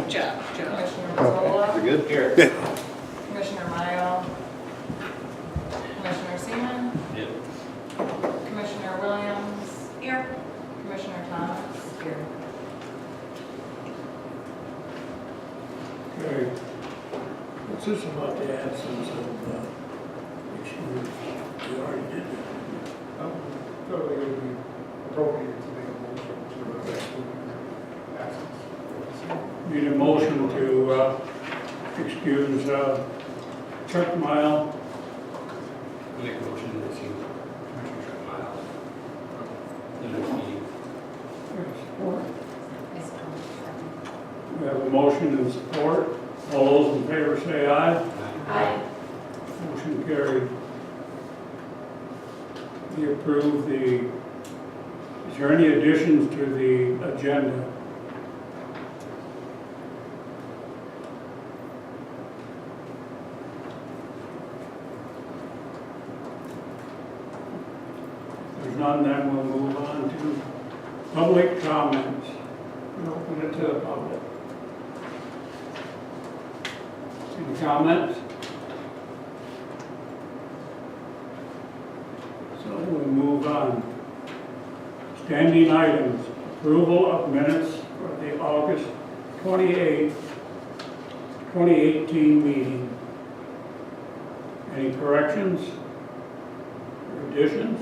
Jeff. Commissioner Mazzola. You're good? Here. Commissioner Mayo. Commissioner Seaman. Yep. Commissioner Williams. Here. Commissioner Thomas. Here. Okay. What's this about the absence of excuse? We already did that. Totally would be appropriate to make a motion to exclude absence. Need a motion to excuse Chuck Mile. Make a motion to receive Commissioner Chuck Miles. The next meeting. Support. We have a motion and support. All those in favor say aye. Aye. Motion carried. We approve the, is there any additions to the agenda? If there's none, then we'll move on to public comments. We'll open it to the public. Any comments? So we'll move on. Standing items, approval of minutes for the August 28th, 2018 meeting. Any corrections or additions?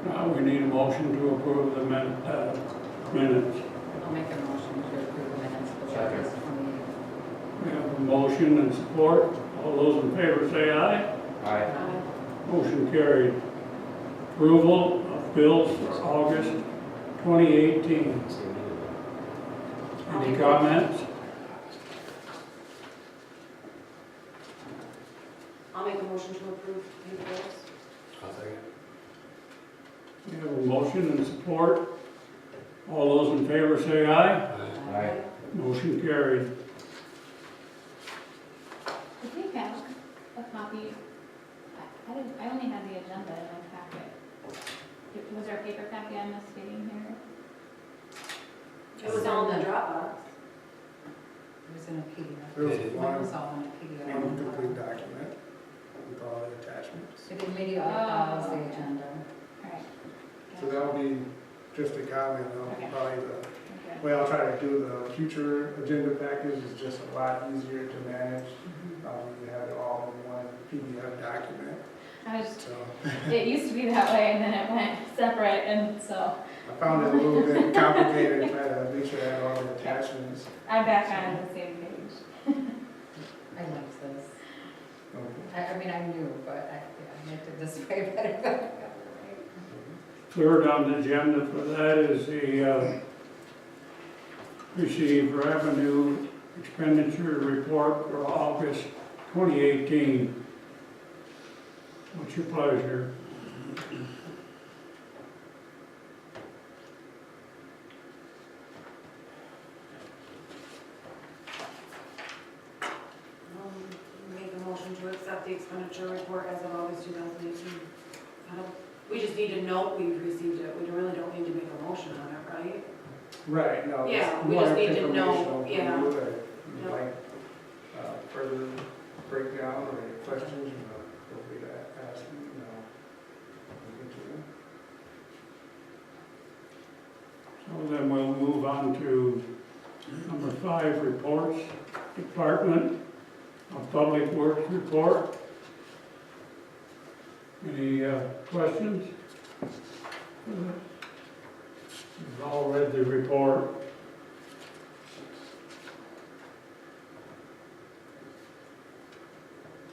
Now we need a motion to approve the minutes. I'll make a motion to approve the minutes for August 28th. We have a motion and support. All those in favor say aye. Aye. Motion carried. Approval of bills for August 2018. Any comments? I'll make a motion to approve the bills. I'll second. We have a motion and support. All those in favor say aye. Aye. Motion carried. Did we have a copy? I only had the agenda in my packet. Was there a paper copy I'm misstating here? It was all in the Dropbox. It was in a PDF. There was It is. Mine was one all in a PDF. incomplete document with all the attachments. It immediately follows the agenda. All right. So that'll be just a comment on Okay. probably the Okay. way I'll try to do the future agenda package is just a lot easier to manage. You have it all in one PDF document, I was, so it used to be that way and then it went separate and so I found it a little bit complicated trying to make sure I had all the attachments. I'm back on the same page. I like this. I mean, I knew, but I liked it this way better. Third on the agenda for that is the received revenue expenditure report for August 2018. What's your pleasure? Make a motion to accept the expenditure report as of August 2018. We just need to note we've received it. We really don't need to make a motion on it, right? Right, no. Yeah, it's we more just need to know, informational for yeah. you, or you'd Yep. like further breakdown or any questions, feel free to ask me, we'll get to them. So then we'll move on to number 5, reports. Department of Public Works report. Any questions? You've all read the report.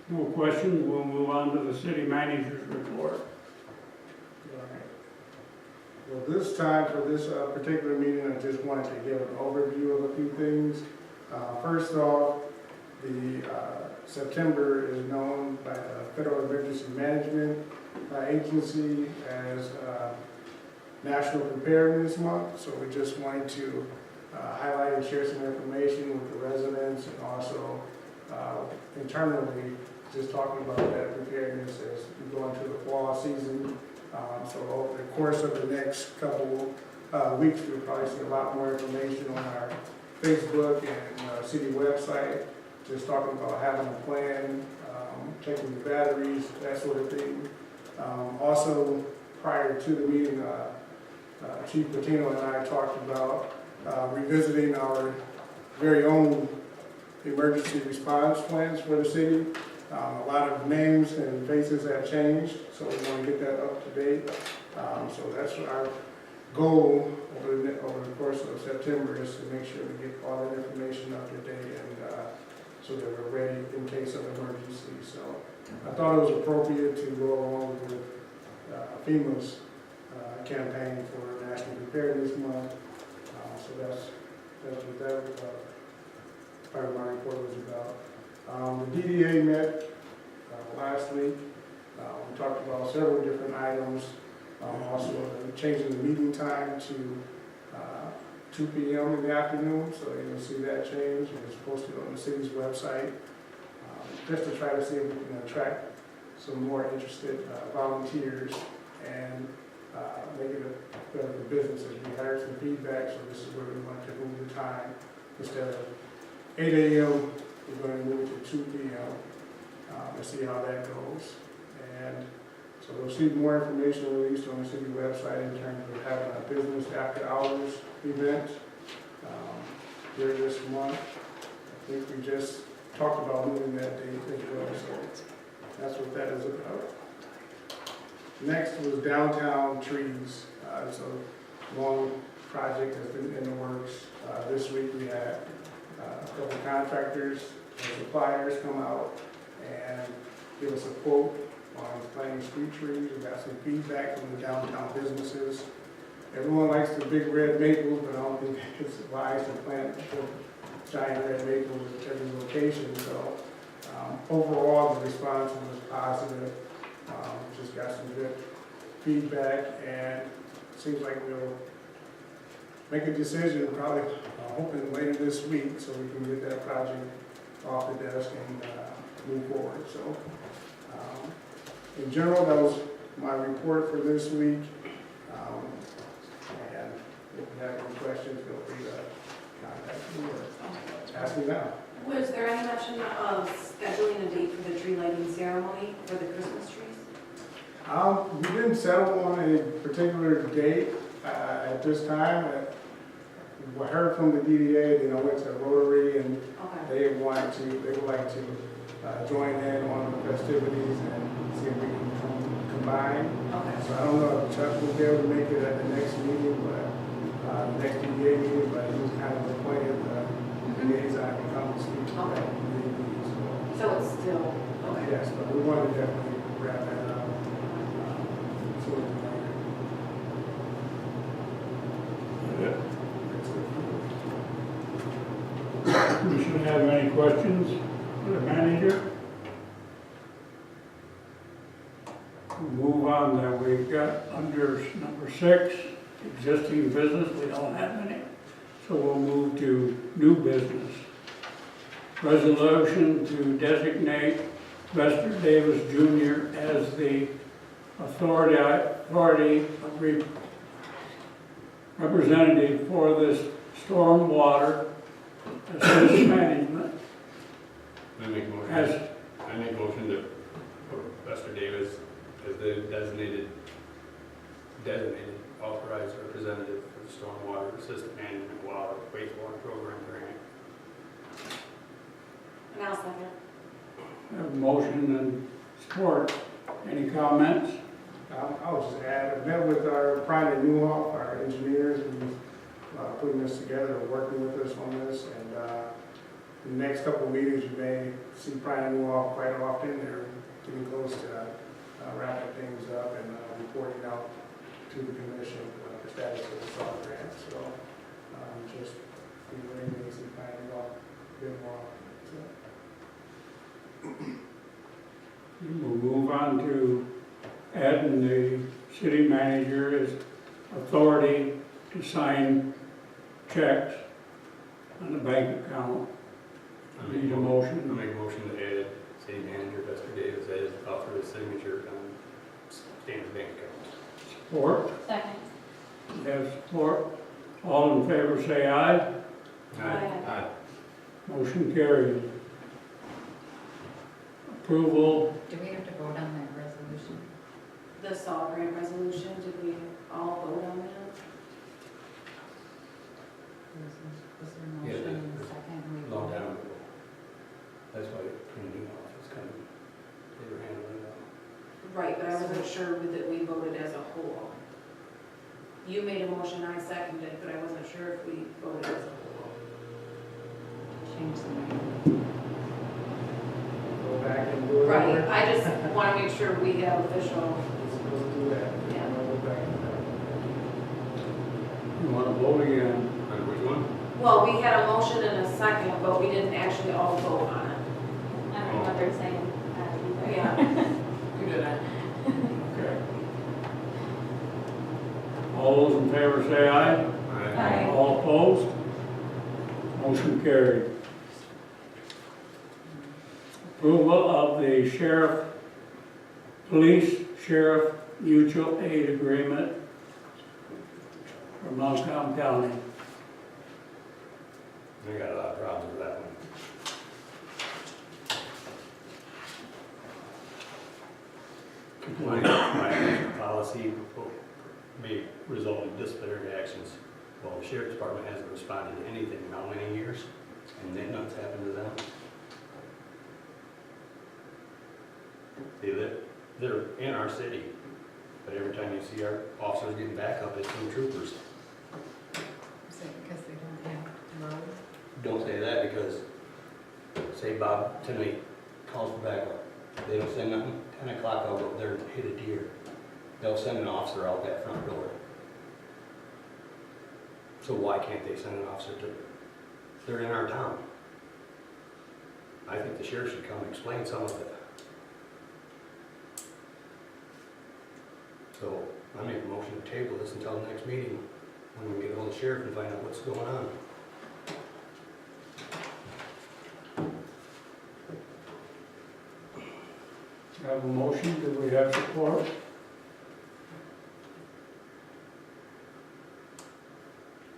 No questions, we'll move on to the city manager's report. All right. Well, this time for this particular meeting, I just wanted to give an overview of a few things. First off, the September is known by the Federal Emergency Management Agency as National Preparedness Month, so we just wanted to highlight and share some information with the residents and also internally, just talking about that preparedness as we go into the fall So over the course of the next couple weeks, you'll probably see a lot more information on our Facebook and city website, just talking about having a plan, checking the batteries, that sort of thing. Also, prior to the meeting, Chief Patino and I talked about revisiting our very own emergency response plans for the city. A lot of names and faces have changed, so we want to get that up to date. So that's our goal over the course of September, is to make sure we get all that information up to date, and so that we're ready in case of emergency. So I thought it was appropriate to go along with FEMA's campaign for National Preparedness Month. So that's what that part of my report was about. The DDA met last week. We talked about several different items. Also changing the meeting time to 2 p.m. in the afternoon, so you'll see that change, and it's posted on the city's website, just to try to see if we can attract some more interested volunteers and make it a better for businesses. We heard some feedback, so this is where we want to move the time. Instead of 8 a.m., we're going to move to 2 p.m. To see how that goes. And so we'll see more information released on the city website in terms of having a business after hours event here this month. I think we just talked about moving that date as well, so that's what that is about. Next was downtown trees. It's a long project that's been in the works. This week we had a couple of contractors and suppliers come out and give us a quote on planting street trees. We got some feedback from the downtown businesses. Everyone likes the big red maples, but I don't think it's wise to plant giant red maples at every location. So overall, the response was positive. Just got some good feedback, and it seems like we'll make a decision probably hoping later this week, so we can get that project off the desk and move forward. So in general, that was my report for this week. And if you have any questions, feel free to contact me or ask me now. Was there any mention of scheduling a date for the tree lighting ceremony for the Christmas trees? We didn't settle on a particular date at this time. We heard from the DDA, I went to Rotary, and Okay. they would like to join in on the festivities and see if we can combine. Okay. So I don't know if Chuck will be able to make it at the next meeting, but the next DDA meeting, but he was kind of appointed the liaison to come and speak to that meeting. So it's still, okay. Yes, but we want to definitely wrap that up. Sooner than later. Commission have any questions for the manager? We'll move on then. We've got under number 6, existing business. We don't have any. So we'll move to new business. Resolution to designate Lester Davis Jr. as the authority representative for this stormwater assist management. I make a motion to put Lester Davis as the designated authorized representative for the stormwater assistant management wastewater program grant. And I'll second. Have a motion and support. Any comments? I'll just add, I met with our Brian Newhoff, our engineers, who's putting this together, working with us on this, and in the next couple of meetings, you may see Brian Newhoff quite often. They're getting close to wrapping things up and reporting out to the commission the status of the salt grant. So just be waiting to see Brian Newhoff a bit more. We'll move on to adding the city manager as authority to sign checks on the bank account. Need a motion? I make a motion to add city manager Lester Davis as authorized signature on Stanton bank account. Support? Second. We have support. All in favor say aye. Aye. Motion carried. Approval, Do we have to vote on that resolution? The SAW grant resolution, did we all vote on that? Was there a Yeah, motion and a there's second? and we Long voted? time ago. That's why printing office kind of, they were handling that. Right, but I wasn't sure that we voted as a whole. You made a motion, I seconded, but I wasn't sure if we voted as a whole. Change the name. Go back and do it. Right, over. I just want to make sure we have official, Let's do that. Yeah. We'll go back. you want to vote again? On which one? well, we had a motion and a second, but we didn't actually all vote on it. I don't remember saying that either. Yeah. You did that. Okay. All those in favor say aye. Aye. All opposed? Motion carried. Approval of the police sheriff mutual aid agreement for Montcalm County. I got a lot of problems with that one. My policy may result in disciplinary actions. Well, the sheriff's department hasn't responded to anything in how many years? And then nothing's happened to them. They're in our city, but every time you see our officers getting back up, it's from troopers. Is it because they don't have roads? Don't say that because, say Bob tonight calls for backup. They don't send nothing, 10 o'clock I'll go up there and hit a deer. They'll send an officer out that front door. So why can't they send an officer to, they're in our town. I think the sheriff should come and explain some of it. So I make a motion to table this until the next meeting, when we get hold of the sheriff and find out what's going on. Have a motion, do we have support?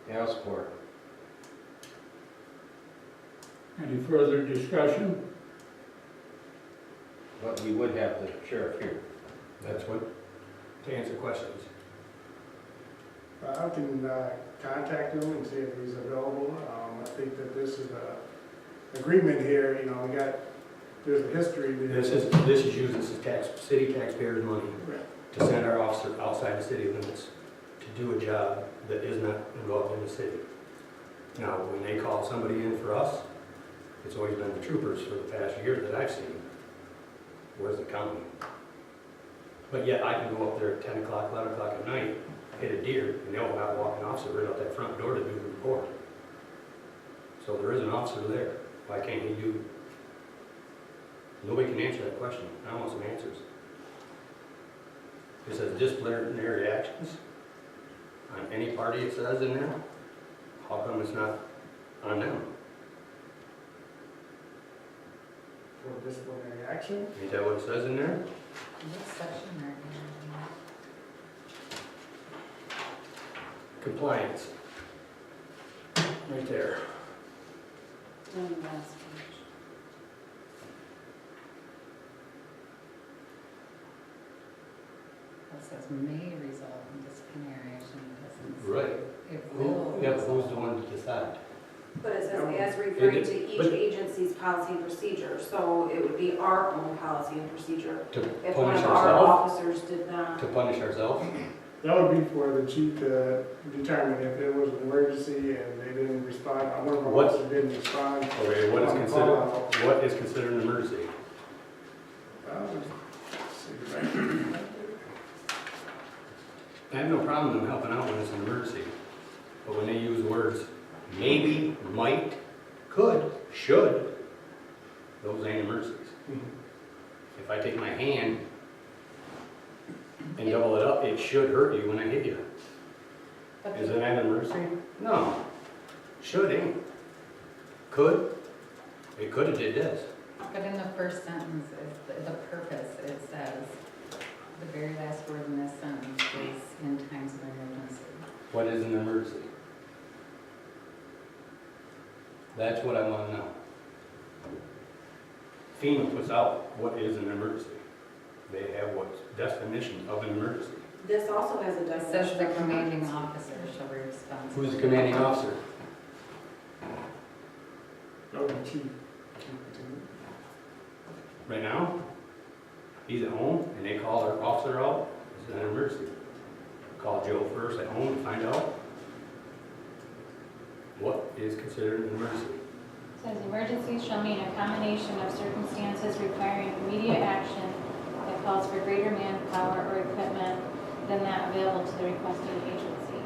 Yeah, I'll support. Any further discussion? But we would have the sheriff here. That's what, to answer questions. I can contact him and see if he's available. I think that this is a agreement here, you know, there's a history. This is used as city taxpayers' money to send our officer outside the city limits to do a job that is not involved in the city. Now, when they call somebody in for us, it's always been the troopers for the past year that I've seen. Where's the county? But yet I can go up there at 10 o'clock, 11 o'clock at night, hit a deer, and they'll have walk an officer right out that front door to do the report. So there is an officer there. Why can't he do? Nobody can answer that question. I want some answers. It says disciplinary actions on any party, it says in there. How come it's not on them? For disciplinary action. Ain't that what it says in there? What section are you Compliance. Right there. And the last page. in? It says may result in disciplinary action, it doesn't say. Right. It Who, will. yeah, but result. who's the one to decide? But it says as referring to each But- agency's policy and procedure, so it would be our own policy and procedure. To If one punish of our ourselves? officers did not. To punish ourselves? That would be for the chief to determine if it was an emergency and they didn't respond, one of our What- officers didn't respond. Okay, what is on the considered, call-out. what is considered an emergency? See, right? I have no problem in helping out when it's an emergency, but when they use words maybe, might, could, should, those ain't emergencies. If I take my hand and double it up, it should hurt you when I hit you. But Is it an emergency? No. Should ain't. Could, it could have did this. But in the first sentence, is the purpose, it says, the very last word in this sentence is in What is an emergency? That's what I want to know. FEMA puts out what is an emergency. They have what's definition of an emergency. This also has a It definition. says the of commanding emergency. officer shall be responsible. Who's the commanding officer? Oh, the chief. Right now? He's at home and they call their officer out, it's an emergency. Call Joe first at home to find out what is considered an emergency. Says emergencies shall mean a combination of circumstances requiring immediate action that calls for greater manpower or equipment than that available to the requesting agency.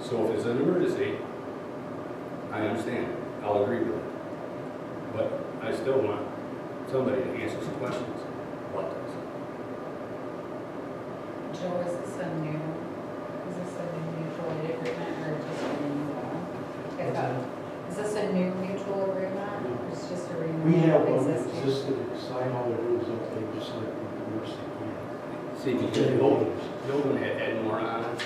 So if it's an emergency, I understand, I'll agree with it. But I still want somebody to answer some questions about this. Joe, is this a new mutual aid agreement or just a renewal? Is this a new mutual agreement or is just a renewal? We have of one existing? existing, sign all the rules up there, just like the emergency plan. See, because the old one had Ed Moore on it,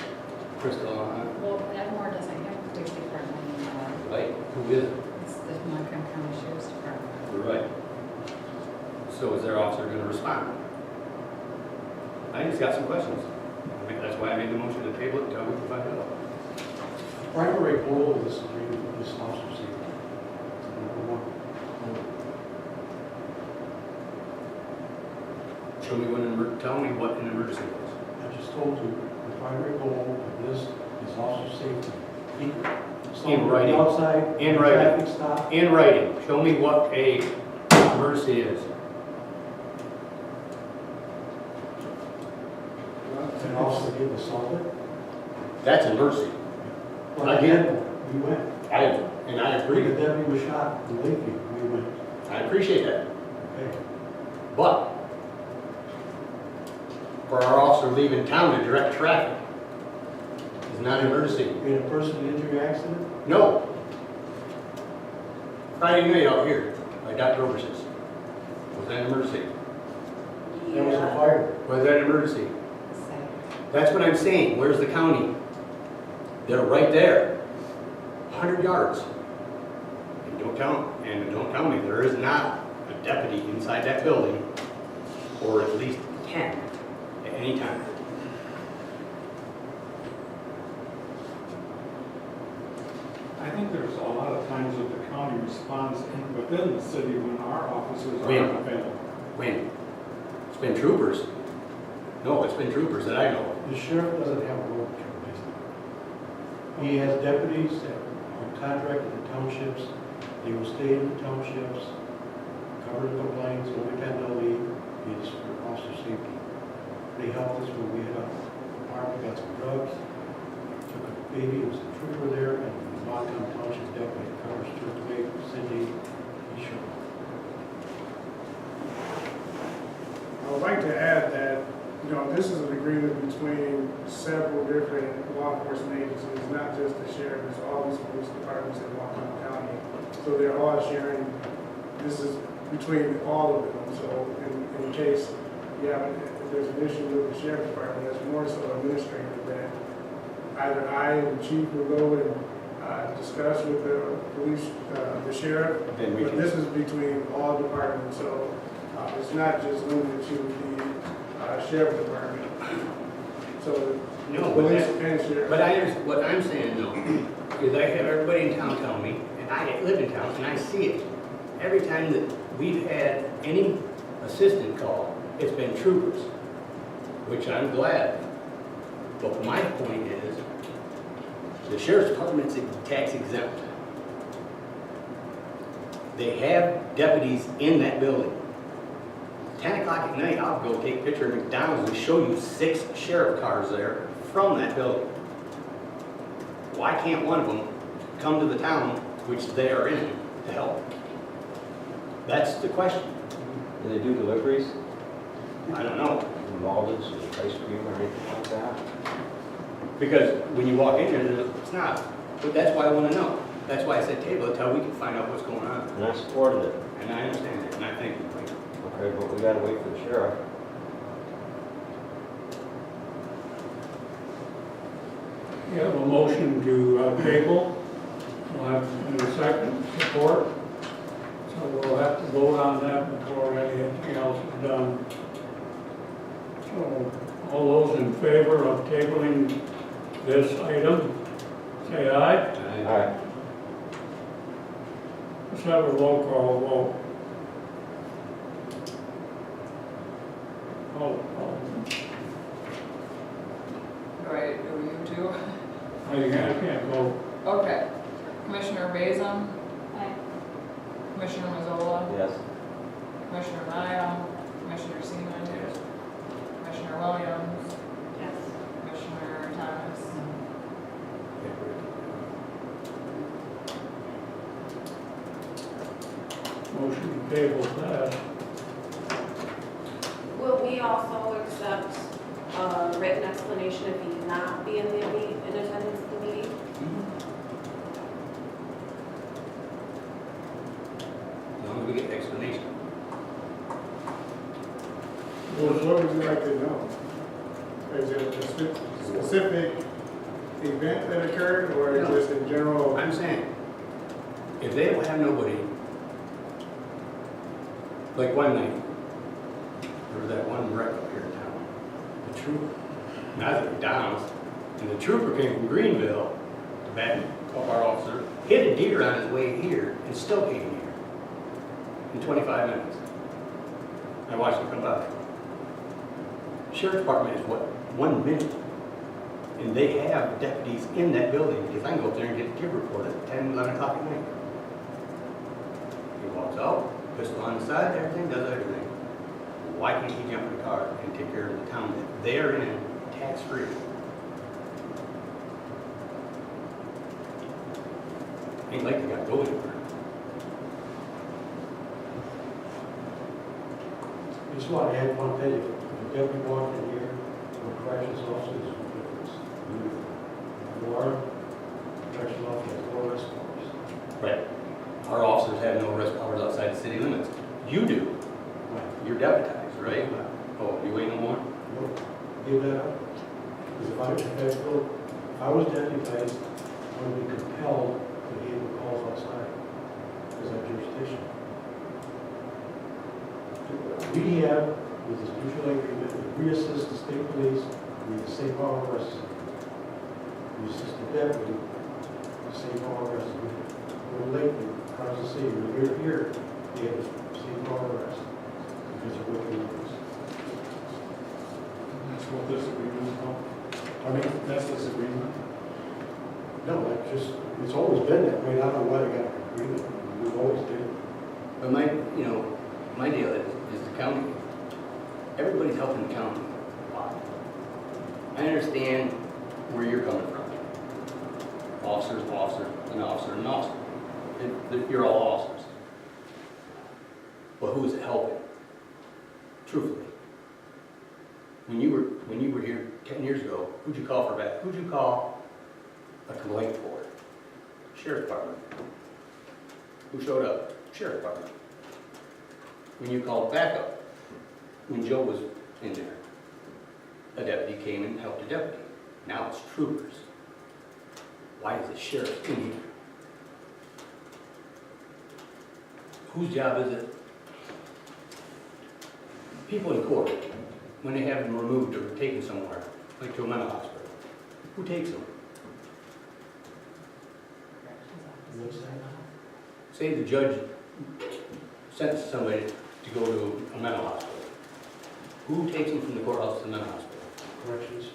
Crystal on it, Well, Edmore doesn't have a police department anymore. right? Who is it? It's the Montgomery County Sheriff's Department. Right. So is their officer gonna respond? I just got some questions. That's why I made the motion to table it until we can find out. Primary goal of this agreement is officer safety. Number one. Show me tell me what an emergency was. I just told you, the primary goal of this is officer safety. In writing. Outside. In writing. Traffic stop. In writing, show me what a emergency is. An officer get assaulted. That's an emergency. Well, Again. we went. And I agree. The deputy was shot in Lakeview, we went. I appreciate that. Okay. But for our officer leaving town to direct traffic is not an emergency. We had a personal injury accident. No. Friday night out here by Dr. Overseas. Was that an emergency? There was a Yeah. fire. Was that an emergency? Same. That's what I'm saying. Where's the county? They're right there. 100 yards. And don't tell me there is not a deputy inside that building, or at least 10 at any time. I think there's a lot of times that the county responds within the city when our officers When? aren't available. When? It's been troopers. No, it's been troopers that I know of. The sheriff doesn't have a road patrol business. He has deputies that are contracted to townships. They will stay in the townships, cover the complaints, every time they'll leave, it's for officer safety. They helped us when we had a apartment, got some drugs, took a baby, there was a trooper there, and the Montgomery Township deputy covers Turkey, Cindy, he showed up. I would like to add that, this is an agreement between several different law enforcement agencies, not just the sheriff, it's all these police departments in Montgomery County. So they're all sharing, this is between all of them. So in case if there's an issue with the sheriff's department, that's more so administrative that either I and the chief will go and discuss with the police, the sheriff. Then we But can- this is between all departments, so it's not just limited to the sheriff department. So No, but police that- and sheriff. But what I'm saying though, is I have everybody in town tell me, and I live in town and I see it. Every time that we've had any assistant call, it's been troopers, which I'm glad. But my point is, the sheriff's department's tax exempt. They have deputies in that building. 10 o'clock at night, I'll go take a picture of McDonald's and show you 6 sheriff cars there from that building. Why can't one of them come to the town, which they are in, to help? That's the question. Do they do deliveries, I don't know. Malden's, ice cream or anything like that? Because when you walk in there, it's not. But that's why I want to know. That's why I said table it till we can find out what's going on. And I supported it. And I understand that, and I thank you, Mike. Okay, but we gotta wait for the sheriff. We have a motion to table. We'll have in a second support. So we'll have to vote on that before anything else is done. So all those in favor of tabling this item, say aye. All right. Let's have a roll call vote. Do I do you two? I can't vote. Okay. Commissioner Basin, Aye. Commissioner Mazzola, Yes. Commissioner Mayo, Commissioner Seaman, Commissioner Williams, Yes. Commissioner Thomas. Motion to table passed. Will we also accept a written explanation if he's not being in attendance at the meeting? As long as we get the explanation. What would you like to know? Is it a specific event that occurred, or is No. just in general? I'm saying, if they don't have nobody, like one night, there was that one wreck up here in town. The trooper, not at McDonald's, and the trooper came from Greenville to back up our officer, hit a deer on his way here, and still came here in 25 minutes. I watched him come by. Sheriff's Department is what, 1 minute? And they have deputies in that building, because I can go up there and get a deer report at 10, 11 o'clock at night. He walks out, pistol on the side, everything, does everything. Why can't he jump in the car and take care of the town that they're in, tax-free? Ain't like they got to go anywhere. Just want to add one thing, if the deputy walked in here, or corrections officers, it's you are, corrections officer has no arrest warrants. Right. Our officers have no arrest powers outside the city limits. You do. You're deputized, right? Oh, you ain't no more? No, give that up. Because if I was deputized, I would be compelled to handle calls outside, because I have jurisdiction. We have, with this mutual agreement, we assist the state police with the safe harbor arrests. We assist the deputy with the safe harbor arrests. We're late across the city, we're here, they have the safe harbor arrests. Because of what we use. That's what this agreement is about. I mean, That's this agreement. no, that's just, it's always been that way, I don't know why they got an agreement, we've always did. But my deal is the county. Everybody's helping the county. Why? I understand where you're coming from. Officers, officer, an officer, an officer. You're all officers. But who's it helping? Truthfully. When you were here 10 years ago, who'd you call for back? Who'd you call a complaint for? Sheriff's Department. Who showed up? Sheriff's Department. When you called backup, when Joe was in there, a deputy came and helped a deputy. Now it's troopers. Why is the sheriff in here? Whose job is it? People in court, when they have them removed or taken somewhere, like to a mental hospital, who takes them? What's that? Say the judge sentenced somebody to go to a mental hospital. Who takes them from the courthouse to the mental hospital? Corrections.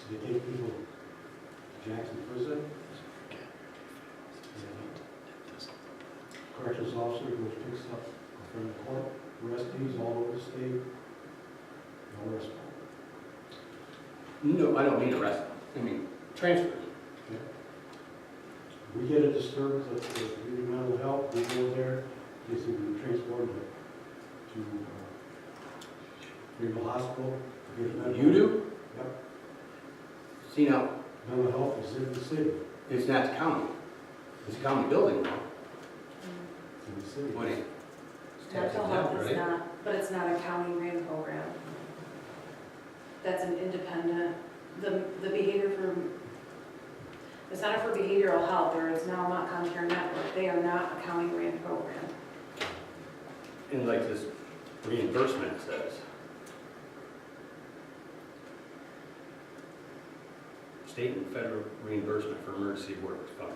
They take people to Jackson Prison. Corrections officer goes picks up from the court, arrestees all over the state. No arrest warrant. No, I don't mean arrest. I mean transfer. We get a disturbance of the mental health, we go there, basically we transport them to Greenville Hospital. to get mental- You do? Yep. See, now, Mental health is in the city, it's not the county. It's a county building now. it's in the city. When it's tax Mental health exempt, is right? not, but it's not a county grant program. That's an independent, the behavior for, the Center for Behavioral Health, or it's now Montcalm Care Network, they are not a county grant program. And like this reimbursement says. State and federal reimbursement for emergency work funds.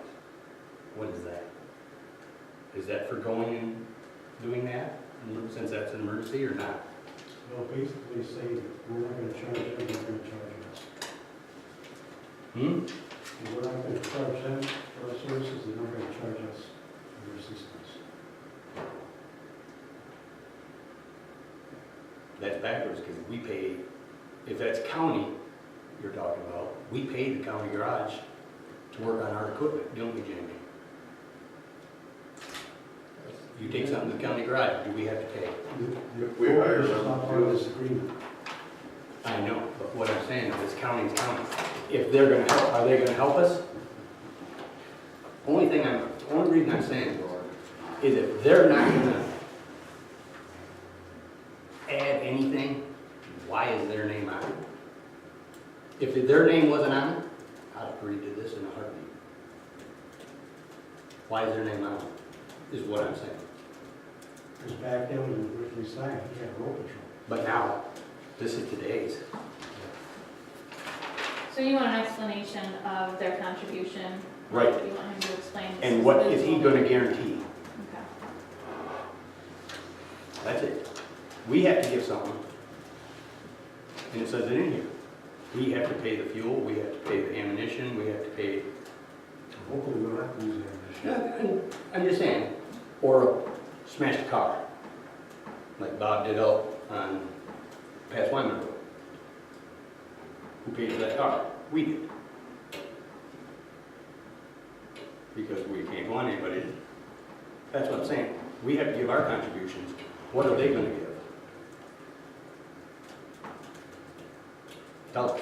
What is that? Is that for going and doing that, since that's an emergency, or not? They'll basically say that we're not gonna charge them, they're gonna charge us. Hmm? And we're not gonna charge them for our services, they're not gonna charge us for their assistance. That's backwards, because we pay, if that's county you're talking about, we pay the county garage to work on our equipment, don't we, Jamie? You take something to the county garage, do we have to pay? We hire them. It's not part of this agreement. I know, but what I'm saying is county's county. If they're gonna help, are they gonna help us? Only reason I'm saying, Lord, is if they're not gonna add anything, why is their name on it? If their name wasn't on it, I'd agree to this in a heartbeat. Why is their name on it, is what I'm saying. Because back then when we originally signed, we had road patrol. But now, this is today's. So you want an explanation of their contribution? Right. You want him to explain? this And what is he individual? gonna guarantee? Okay. That's it. We have to give something. And it says it in here. We have to pay the fuel, we have to pay the ammunition, we have to pay, Hopefully we don't have to use that this year. I'm just saying, or smash the car. Like Bob did out on past Wyman Road. Who paid for that car? We did. Because we can't go on anybody. That's what I'm saying. We have to give our contributions. What are they gonna give? Tell us.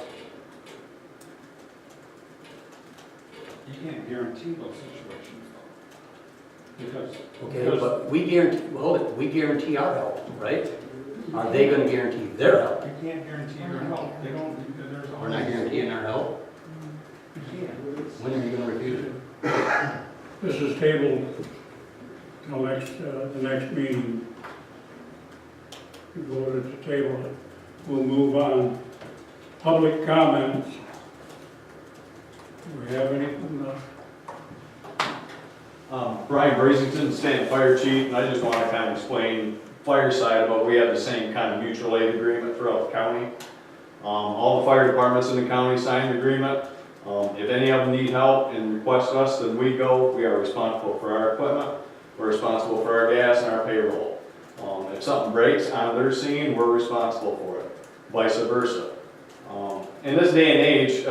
You can't guarantee those situations though. Okay, but we guarantee, hold it, we guarantee our help, right? Are they gonna guarantee their help? You can't guarantee your help. They don't, there's always. We're not guaranteeing our help? When are you gonna refuse it? This is tabled till the next meeting. You voted to table it. We'll move on. Public comments. Do we have any from the Brian Brazington, Stanton Fire Chief, and I just want to kind of explain fire side, but we have the same kind of mutual aid agreement throughout the county. All the fire departments in the county signed the agreement. If any of them need help and request us, then we go. We are responsible for our equipment. We're responsible for our gas and our payroll. If something breaks on their scene, we're responsible for it, vice versa. In this day and age,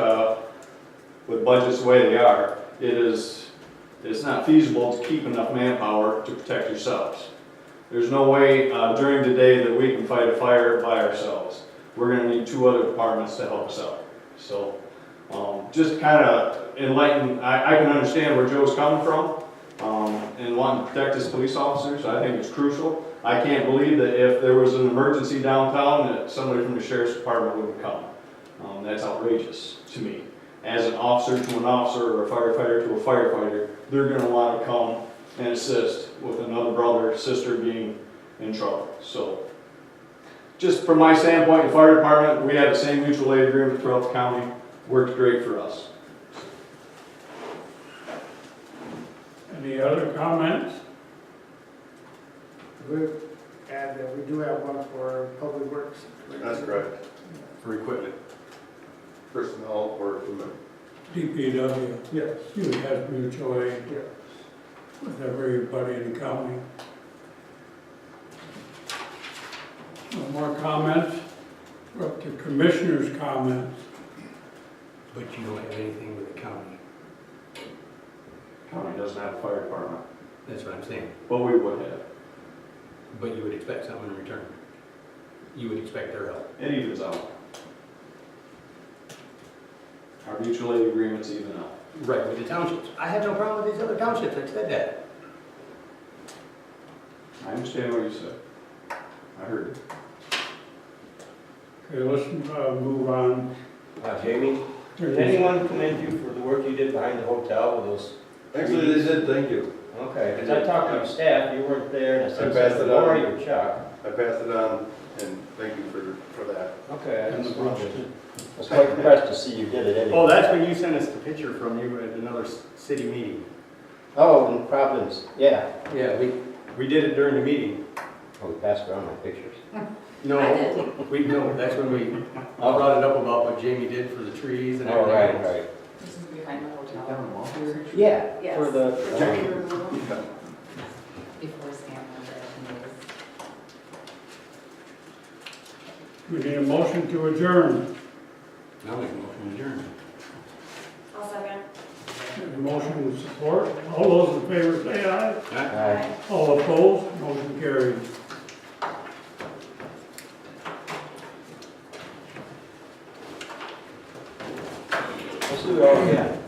with budgets the way they are, it's not feasible to keep enough manpower to protect yourselves. There's no way during the day that we can fight a fire by ourselves. We're gonna need 2 other departments to help us out. So, just kind of enlighten, I can understand where Joe's coming from, and wanting to protect his police officers. I think it's crucial. I can't believe that if there was an emergency downtown, that somebody from the sheriff's department wouldn't come. That's outrageous to me. As an officer to an officer, or a firefighter to a firefighter, they're gonna wanna come and assist with another brother or sister being in trouble. So, just from my standpoint, the fire department, we have the same mutual aid agreement throughout the county. Worked great for us. any other comments? Would add that we do have one for Public Works. That's correct. For equipment? Personnel or equipment. DPW, Yes. you have mutual aid Yeah. with everybody in the county. No more comments? We're up to commissioners' comments. But you don't have anything with the county. County doesn't have a fire department, That's what I'm saying. but we would have. But you would expect something in return. you would expect their help. It evens out. Our mutual aid agreements even out. Right, with the townships. I have no problem with these other townships, I said that. I understand what you said. I heard it. Okay, let's move on. Jamie, did anyone commend you for the work you did behind the hotel with those? Actually, they did, thank you. Okay, because I talked to your staff, you weren't there, and I said, I passed it on. Lori or Chuck. I passed it on, and thank you for that. Okay, I And just the wanted to- I was quite impressed to see you did it anyway. Oh, that's when you sent us the picture from you at another city meeting. Oh, in Providence, yeah. Yeah, we did it during the meeting. Oh, we passed around my pictures. No, I did. no, that's when we brought it up about what Jamie did for the trees and Oh, everything. right, else. right. This is behind the hotel. Yeah, Yes. for the, Before Stanton days. We need a motion to adjourn. Now we can motion to adjourn. I'll second. There's a motion with support. All those in favor say aye. Aye. All opposed, motion carried. Let's do it all again.